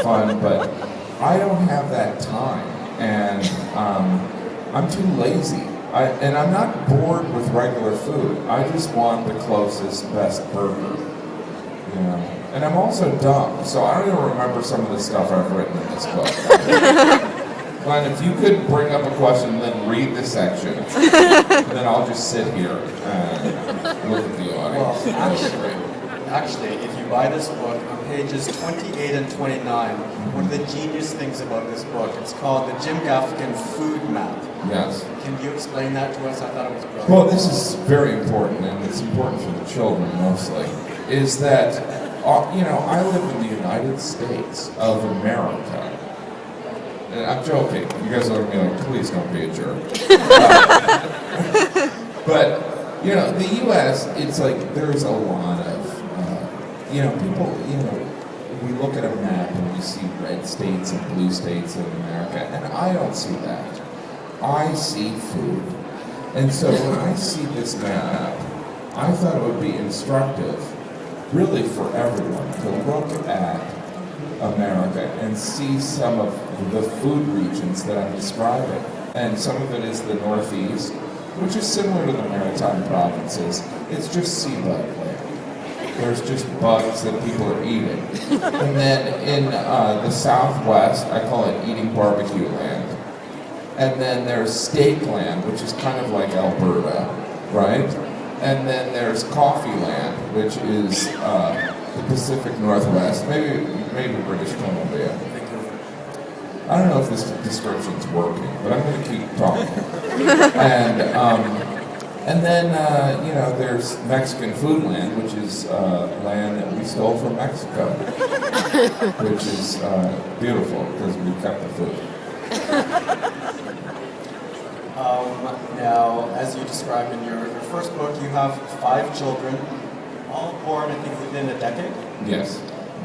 fun, but I don't have that time, and I'm too lazy. And I'm not bored with regular food. I just want the closest, best burger, you know. And I'm also dumb, so I don't even remember some of the stuff I've written in this book. Glenn, if you could bring up a question and then read the section, and then I'll just sit here and look at the audience. Well, actually, if you buy this book, on pages 28 and 29, one of the genius things about this book, it's called the Jim Gaffigan Food Map. Yes. Can you explain that to us? I thought it was brilliant. Well, this is very important, and it's important for the children mostly, is that, you know, I live in the United States of America. And I'm joking. You guys look at me like, please don't be a jerk. But, you know, the U.S., it's like there's a lot of, you know, people, you know, we look at a map and we see red states and blue states in America, and I don't see that. I see food. And so when I see this map, I thought it would be instructive, really for everyone, to look at America and see some of the food regions that I'm describing. And some of it is the Northeast, which is similar to the Maritime provinces. It's just sea bug land. There's just bugs that people are eating. And then in the Southwest, I call it eating barbecue land. And then there's steak land, which is kind of like Alberta, right? And then there's coffee land, which is the Pacific Northwest, maybe British Columbia. I don't know if this description's working, but I'm going to keep talking. And then you know, there's Mexican food land, which is land that we stole from Mexico, which is beautiful because we kept the food. Now, as you described in your first book, you have 5 children, all born, I think, within a decade? Yes.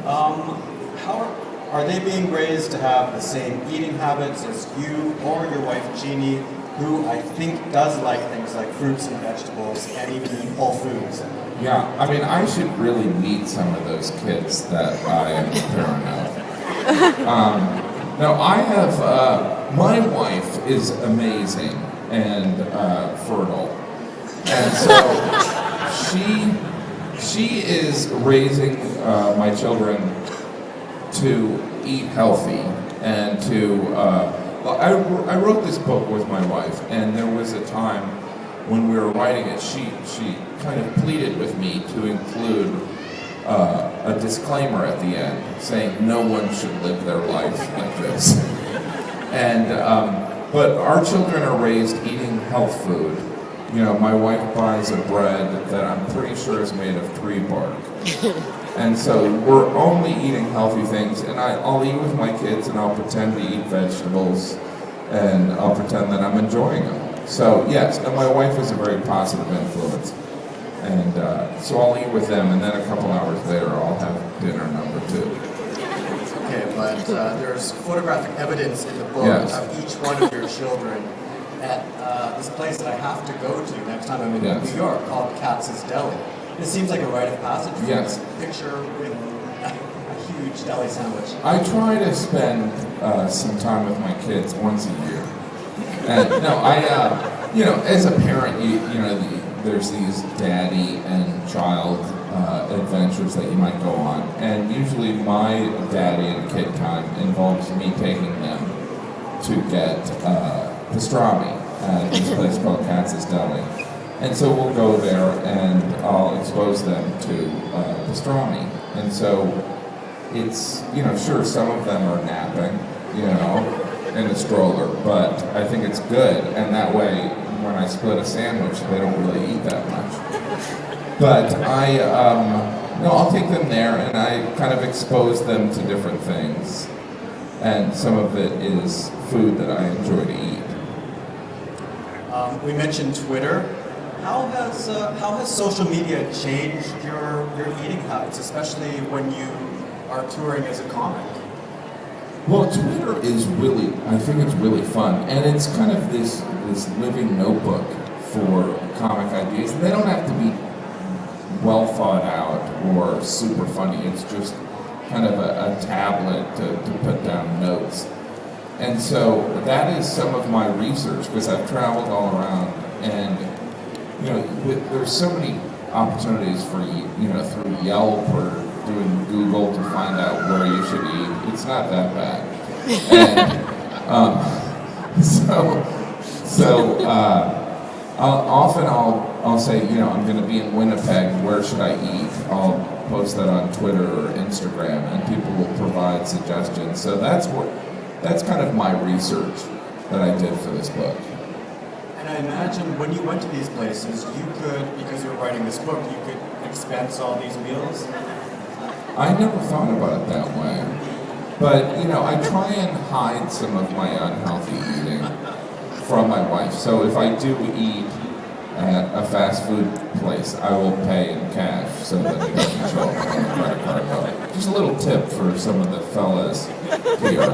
How are they being raised to have the same eating habits as you or your wife, Jeannie, who I think does like things like fruits and vegetables and even eat whole foods? Yeah, I mean, I should really meet some of those kids that I am the parent of. Now, I have, my wife is amazing and fertile. And so she is raising my children to eat healthy and to, I wrote this book with my wife, and there was a time when we were writing it, she kind of pleaded with me to include a disclaimer at the end saying no one should live their life like this. And but our children are raised eating health food. You know, my wife buys a bread that I'm pretty sure is made of tree bark. And so we're only eating healthy things, and I'll eat with my kids and I'll pretend to eat vegetables and I'll pretend that I'm enjoying them. So yes, and my wife is a very positive influence. And so I'll eat with them, and then a couple hours later I'll have dinner number 2. Okay, but there's photographic evidence in the book of each one of your children at this place that I have to go to next time I'm in New York called Katz's Deli. It seems like a rite of passage for this picture with a huge deli sandwich. I try to spend some time with my kids once a year. And no, you know, as a parent, you know, there's these daddy and child adventures that you might go on. And usually my daddy and kid time involves me taking them to get pastrami at this place called Katz's Deli. And so we'll go there and I'll expose them to pastrami. And so it's, you know, sure, some of them are napping, you know, in a stroller, but I think it's good. And that way, when I split a sandwich, they don't really eat that much. But I'll take them there and I kind of expose them to different things. And some of it is food that I enjoy to eat. We mentioned Twitter. How has social media changed your eating habits, especially when you are touring as a comic? Well, Twitter is really, I think it's really fun, and it's kind of this living notebook for comic ideas. And they don't have to be well thought out or super funny. It's just kind of a tablet to put down notes. And so that is some of my research, because I've traveled all around, and there's so many opportunities for through Yelp or doing Google to find out where you should eat. It's not that bad. And I'll say, I'm going to be in Winnipeg. Where should I eat? I'll post that on Twitter or Instagram, and people will provide suggestions. So that's kind of my research that I did for this book. And I imagine when you went to these places, you could, because you were writing this book, you could expense all these meals? I never thought about it that way. But, I try and hide some of my unhealthy eating from my wife. So if I do eat at a fast food place, I will pay in cash so that it doesn't show up on the credit card bill. Just a little tip for some of the fellas here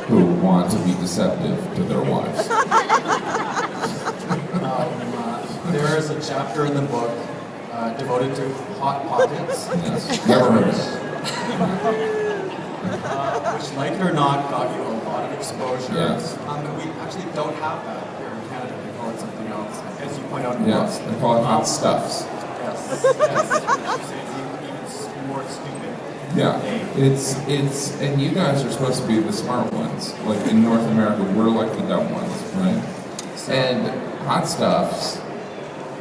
who want to be deceptive to their wives. There is a chapter in the book devoted to Hot Pockets. Yes, never heard of it. Which, like it or not, got you a lot of exposure. Yes. We actually don't have that here in Canada. We call it something else, as you point out in the Yes, book. they call it hot stuffs. Yes. It's even more stupid. Yeah, it's and you guys are supposed to be the smart ones. Like in North America, we're like the dumb ones, right? And hot stuffs.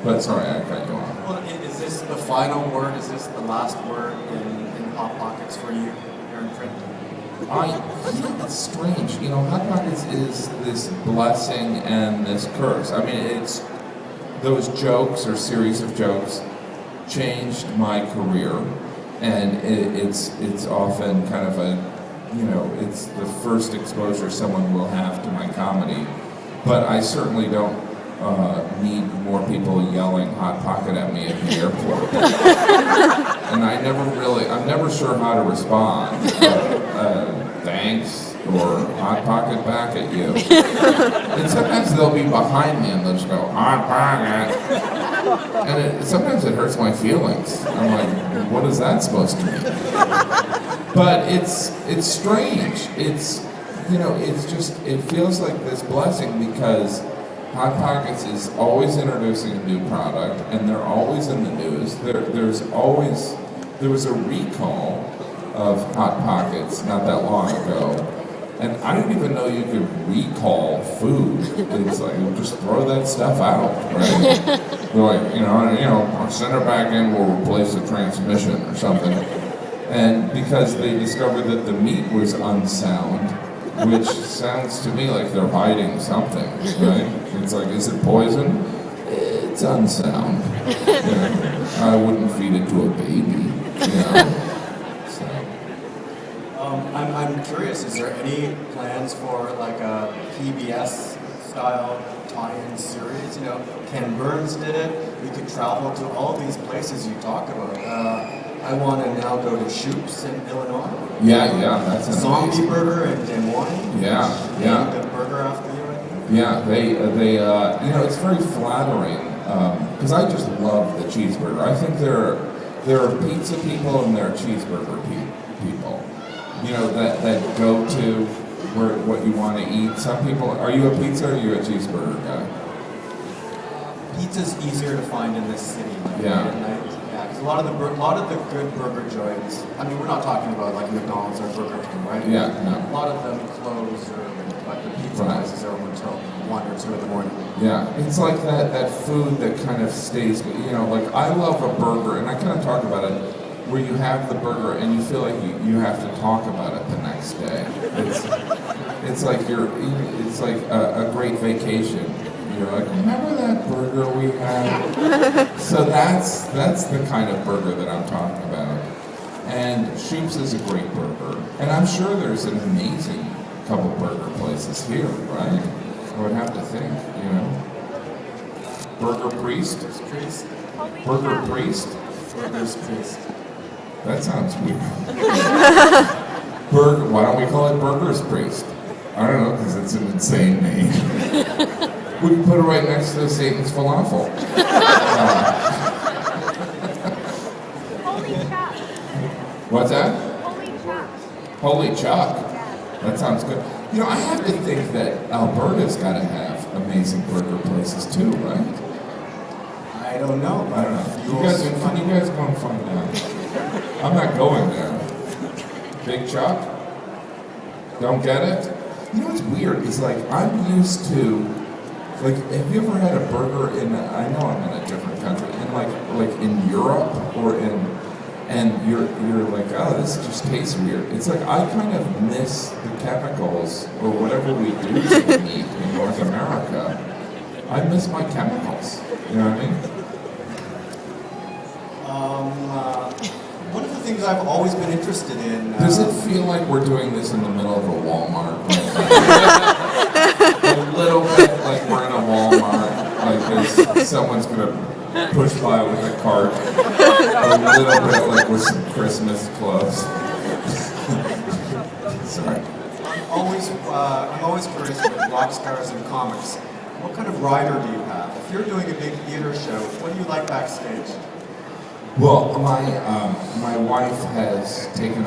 But sorry, I cut you off. Well, is this the final word? Is this the last word in Hot Pockets for you here in print? It's strange. Hot Pockets is this blessing and this curse. I mean, it's those jokes or series of jokes changed my career, and it's often kind of it's the first exposure someone will have to my comedy. But I certainly don't need more people yelling "Hot Pocket" at me at the airport. And I'm never sure how to respond. Thanks, or "Hot Pocket" back at you. And sometimes they'll be behind me and they'll just go "Hot Pocket," and sometimes it hurts my feelings. I'm like, what is that supposed to mean? But it's strange. It feels like this blessing because Hot Pockets is always introducing a new product, and they're always in the news. There was a recall of Hot Pockets not that long ago, and I didn't even know you could recall food. It's like, just throw that stuff out, right? They're like, send it back in, we'll replace the transmission or something. And because they discovered that the meat was unsound, which sounds to me like they're hiding something, right? It's like, is it poison? It's unsound. I wouldn't feed it to a baby, So. I'm curious, is there any plans for like a PBS style tie-in series? Ken Burns did it. We could travel to all these places you talk about. I want to now go to Shoop's in Illinois. Yeah, that's Zombie amazing. Burger in Des Moines. Yeah. The burger after you, I think. Yeah, they it's very flattering because I just love the cheeseburger. I think there are pizza people and there are cheeseburger people. That go to what you want to eat. Some people, are you a pizza or are you a cheeseburger guy? Pizza's easier to find in this city. Yeah. Because a lot of the good burger joints. I mean, we're not talking about like McDonald's or Burger King, right? Yeah, no. A lot of them close early, but the pizza places are open until 1 or 2 in the morning. Yeah, it's like that food that kind of stays. Like I love a burger, and I kind of talk about it, where you have the burger and you feel like you have to talk about it the next day. It's like it's like a great vacation. You're like, remember that burger we had? So that's the kind of burger that I'm talking about. And Shoop's is a great burger. And I'm sure there's an amazing couple burger places here, right? I would have to think, Burger Priest? Burger Priest? Burger's Priest. That sounds weird. Why don't we call it Burger's Priest? I don't know, because it's an insane name. We can put it right next to Satan's Falafel. Holy Chuck. What's that? Holy Holy Chuck. That sounds good. You know, I have to think that Alberta's got to have amazing burger places too, right? I don't know. I don't know. Can you guys go and find out? I'm not going there. Big Chuck? Don't get it? You know what's weird? It's like I'm used to, like, have you ever had a burger in? I know I'm in a different country, in like in Europe or in. And you're like, oh, this just tastes weird. It's like I kind of miss the chemicals or whatever we do to the meat in North America. I miss my chemicals. You know what I mean? One of the things I've always been interested in. Does it feel like we're doing this in the middle of a Walmart? A little bit like we're in a Walmart. Like someone's gonna push by with a cart. A little bit like with some Christmas clothes. Sorry. I'm always curious with rock stars and comics. What kind of rider do you have? If you're doing a big theater show, what do you like backstage? Well, my wife has taken